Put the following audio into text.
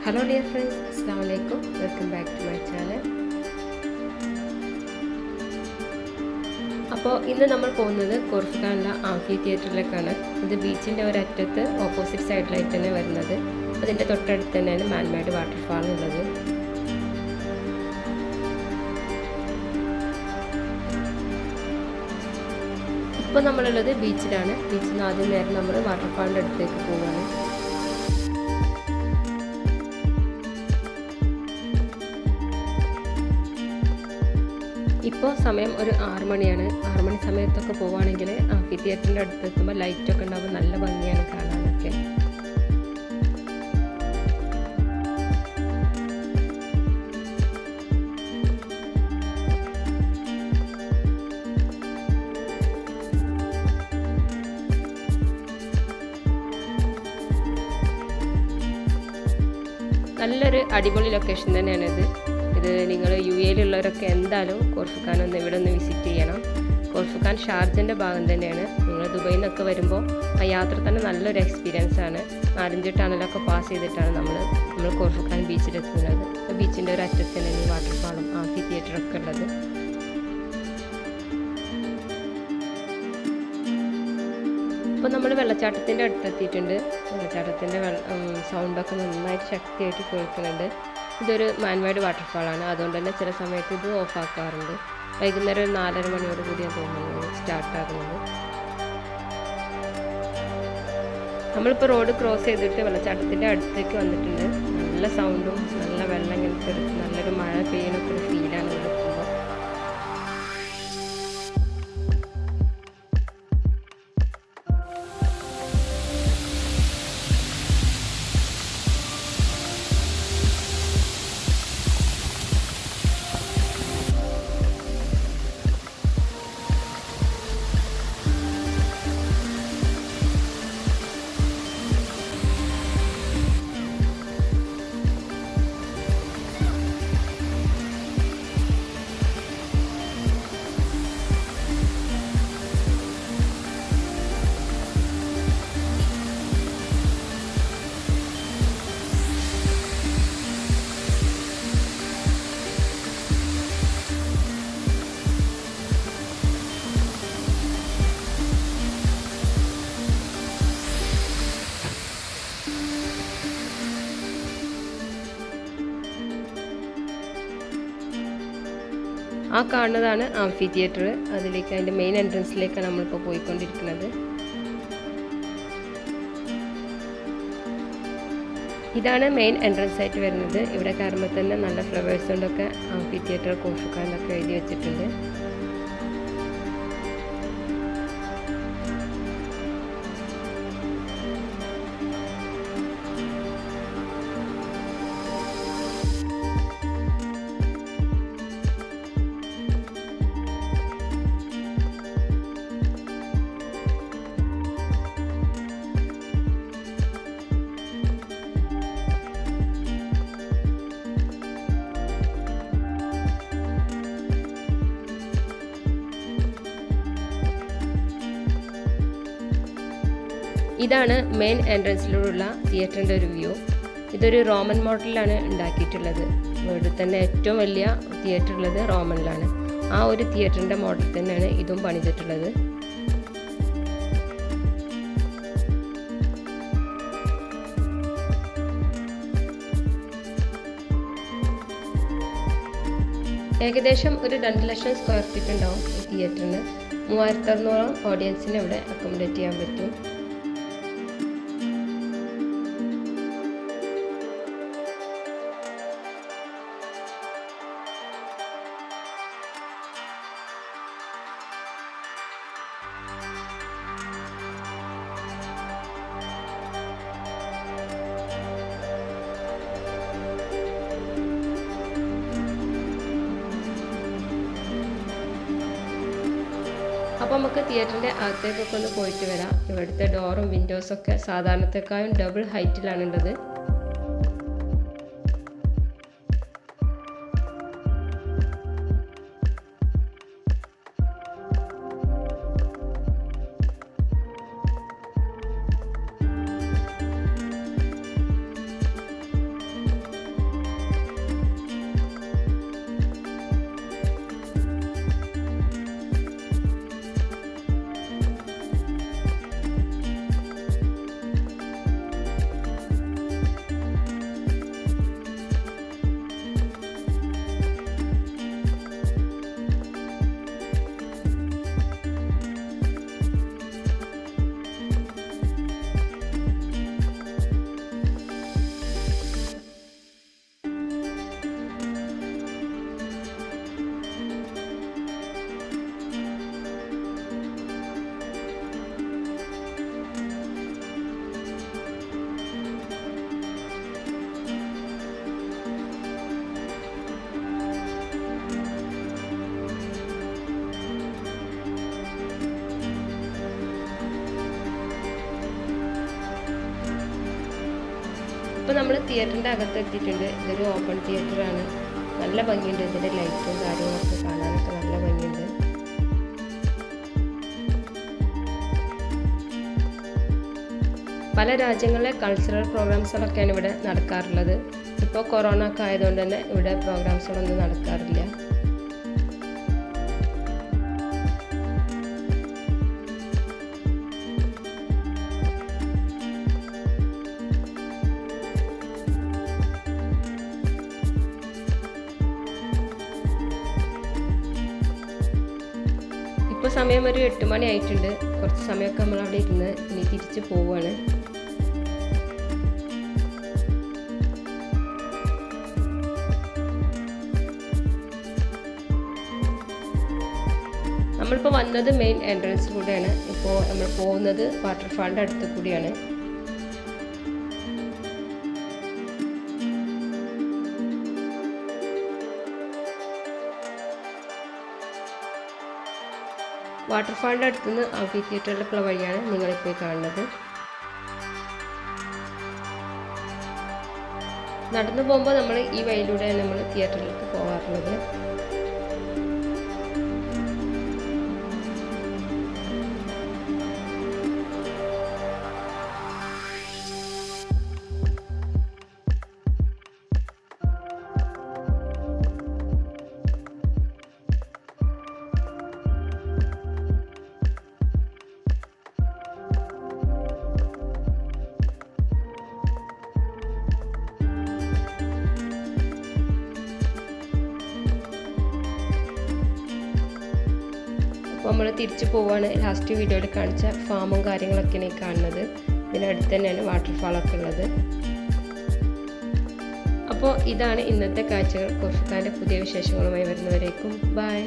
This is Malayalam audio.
Hello dear friends, Assalamualaikum. Welcome back to my channel. അപ്പോൾ ഇന്ന് നമ്മൾ പോകുന്നത് കോർഫക്കാനിലെ ആംഫിതിയേറ്ററിലേക്കാണ്. ഇത് ബീച്ചിൻ്റെ ഒരറ്റത്ത് ഓപ്പോസിറ്റ് സൈഡിലായിട്ട് തന്നെ വരുന്നത്. അതിൻ്റെ തൊട്ടടുത്ത് തന്നെയാണ് മാൻമേഡ് വാട്ടർഫാൾ ഉള്ളത്. ഇപ്പോൾ നമ്മളുള്ളത് ബീച്ചിലാണ്. ബീച്ചിൽ നിന്ന് ആദ്യം നേരം നമ്മൾ വാട്ടർഫാളിൻ്റെ അടുത്തേക്ക് പോവുകയാണ്. ഇപ്പോൾ സമയം ഒരു 6 മണിയാണ്. 6 മണി സമയത്തൊക്കെ പോവുകയാണെങ്കിൽ ആംഫിതിയേറ്ററിൻ്റെ അടുത്തെത്തുമ്പോൾ ലൈറ്റൊക്കെ ഉണ്ടാകുമ്പോൾ നല്ല ഭംഗിയാണ് കാണാനൊക്കെ. നല്ലൊരു അടിപൊളി ലൊക്കേഷൻ തന്നെയാണിത്. ഇത് നിങ്ങൾ UAE-ലുള്ളവരൊക്കെ എന്തായാലും കോർഫക്കാൻ ഇവിടെ ഒന്ന് വിസിറ്റ് ചെയ്യണം. കോർഫക്കാൻ ഷാർജൻ്റെ ഭാഗം തന്നെയാണ്. നിങ്ങൾ ദുബൈയിൽ നിന്നൊക്കെ വരുമ്പോൾ ആ യാത്ര തന്നെ നല്ലൊരു എക്സ്പീരിയൻസ് ആണ്. 4-5 ടണലൊക്കെ പാസ് ചെയ്തിട്ടാണ് നമ്മൾ കോർഫക്കാൻ ബീച്ചിലെത്തുന്നത്. ബീച്ചിൻ്റെ ഒരു അറ്റത്ത് തന്നെ ഈ വാട്ടർഫാളും ആംഫിതിയേറ്ററൊക്കെ ഉള്ളത്. ഇപ്പോൾ നമ്മൾ വെള്ളച്ചാട്ടത്തിൻ്റെ അടുത്തെത്തിയിട്ടുണ്ട്. വെള്ളച്ചാട്ടത്തിൻ്റെ സൗണ്ടൊക്കെ നന്നായിട്ട് ശക്തിയായിട്ട് കേൾക്കുന്നുണ്ട്. ഇതൊരു മാൻമേഡ് വാട്ടർഫാളാണ്. അതുകൊണ്ട് തന്നെ ചില സമയത്ത് ഇത് ഓഫാക്കാറുണ്ട്. വൈകുന്നേരം ഒരു 4:30 മണിയോട് കൂടിയാണ് തോന്നുന്നത് സ്റ്റാർട്ടാകുന്നത്. നമ്മളിപ്പോൾ റോഡ് ക്രോസ് ചെയ്തിട്ട് വെള്ളച്ചാട്ടത്തിൻ്റെ അടുത്തേക്ക് വന്നിട്ടുണ്ട്. നല്ല സൗണ്ടും നല്ല വെള്ളം ഇങ്ങനത്തെ നല്ലൊരു മഴ പെയ്യണൊക്കെ ഒരു ഫീലാണ് ഇവിടെ എത്തുമ്പോൾ. ആ കാണുന്നതാണ് ആംഫിതിയേറ്റർ. അതിലേക്ക് അതിൻ്റെ മെയിൻ എൻട്രൻസിലേക്കാണ് നമ്മളിപ്പോൾ പോയിക്കൊണ്ടിരിക്കുന്നത്. ഇതാണ് മെയിൻ എൻട്രൻസ് ആയിട്ട് വരുന്നത്. ഇവിടെ കയറുമ്പോൾ തന്നെ നല്ല ഫ്ലവേഴ്സ് കൊണ്ടൊക്കെ ആംഫിതിയേറ്റർ കോർഫക്കാനൊക്കെ എഴുതി വെച്ചിട്ടുണ്ട്. ഇതാണ് മെയിൻ എൻട്രൻസിലൂടെയുള്ള തിയേറ്ററിൻ്റെ ഒരു വ്യൂ. ഇതൊരു റോമൻ മോഡലിലാണ് ഉണ്ടാക്കിയിട്ടുള്ളത്. വേൾഡിൽ തന്നെ ഏറ്റവും വലിയ തിയേറ്റർ ഉള്ളത് റോമനിലാണ്. ആ ഒരു തിയേറ്ററിൻ്റെ മോഡൽ തന്നെയാണ് ഇതും പണിതിട്ടുള്ളത്. ഏകദേശം ഒരു 2 ലക്ഷം സ്ക്വയർ ഫീറ്റ് ഉണ്ടാവും ഈ തിയേറ്ററിന്. 3600 ഓഡിയൻസിനെ ഇവിടെ അക്കോമഡേറ്റ് ചെയ്യാൻ പറ്റും. അപ്പോൾ നമുക്ക് തിയേറ്ററിൻ്റെ അകത്തേക്കൊക്കെ ഒന്ന് പോയിട്ട് വരാം. ഇവിടുത്തെ ഡോറും വിൻഡോസൊക്കെ സാധാരണത്തെക്കാളും ഡബിൾ ഹൈറ്റിലാണുള്ളത്. ഇപ്പോൾ നമ്മൾ തിയേറ്ററിൻ്റെ അകത്തെത്തിയിട്ടുണ്ട്. ഇതൊരു ഓപ്പൺ തിയേറ്ററാണ്. നല്ല ഭംഗിയുണ്ട്. ഇതിൻ്റെ ലൈറ്റും കാര്യങ്ങളൊക്കെ കാണാനൊക്കെ നല്ല ഭംഗിയുണ്ട്. പല രാജ്യങ്ങളിലെ കൾച്ചറൽ പ്രോഗ്രാംസുകളൊക്കെയാണ് ഇവിടെ നടക്കാറുള്ളത്. ഇപ്പോൾ കൊറോണ ഒക്കെ ആയതുകൊണ്ട് തന്നെ ഇവിടെ പ്രോഗ്രാംസുകളൊന്നും നടക്കാറില്ല. ഇപ്പോൾ സമയം ഒരു 8 മണി ആയിട്ടുണ്ട്. കുറച്ച് സമയമൊക്കെ നമ്മൾ അവിടെ ഇരുന്ന് ഇനി തിരിച്ച് പോവുകയാണ്. നമ്മളിപ്പോൾ വന്നത് മെയിൻ എൻട്രൻസ് കൂടെയാണ്. ഇപ്പോൾ നമ്മൾ പോകുന്നത് വാട്ടർഫാളിൻ്റെ അടുത്ത് കൂടിയാണ്. വാട്ടർഫാളിൻ്റെ അടുത്തുനിന്ന് ആംഫിതിയേറ്ററിലേക്കുള്ള വഴിയാണ് നിങ്ങളിപ്പോൾ കാണുന്നത്. നടന്നു പോകുമ്പോൾ നമ്മൾ ഈ വഴിയിലൂടെയാണ് നമ്മൾ തിയേറ്ററിലേക്ക് പോകാറുള്ളത്. അപ്പോൾ നമ്മൾ തിരിച്ചു പോവുകയാണ്. ലാസ്റ്റ് വീഡിയോയിൽ കാണിച്ച ഫാമും കാര്യങ്ങളൊക്കെയാണ് ഈ കാണുന്നത്. ഇതിനടുത്ത് തന്നെയാണ് വാട്ടർഫാളൊക്കെ ഉള്ളത്. അപ്പോൾ ഇതാണ് ഇന്നത്തെ കാഴ്ചകൾ. ഖോർഫക്കാൻ്റെ പുതിയ വിശേഷങ്ങളുമായി വരുന്നവരേക്കും ബൈ.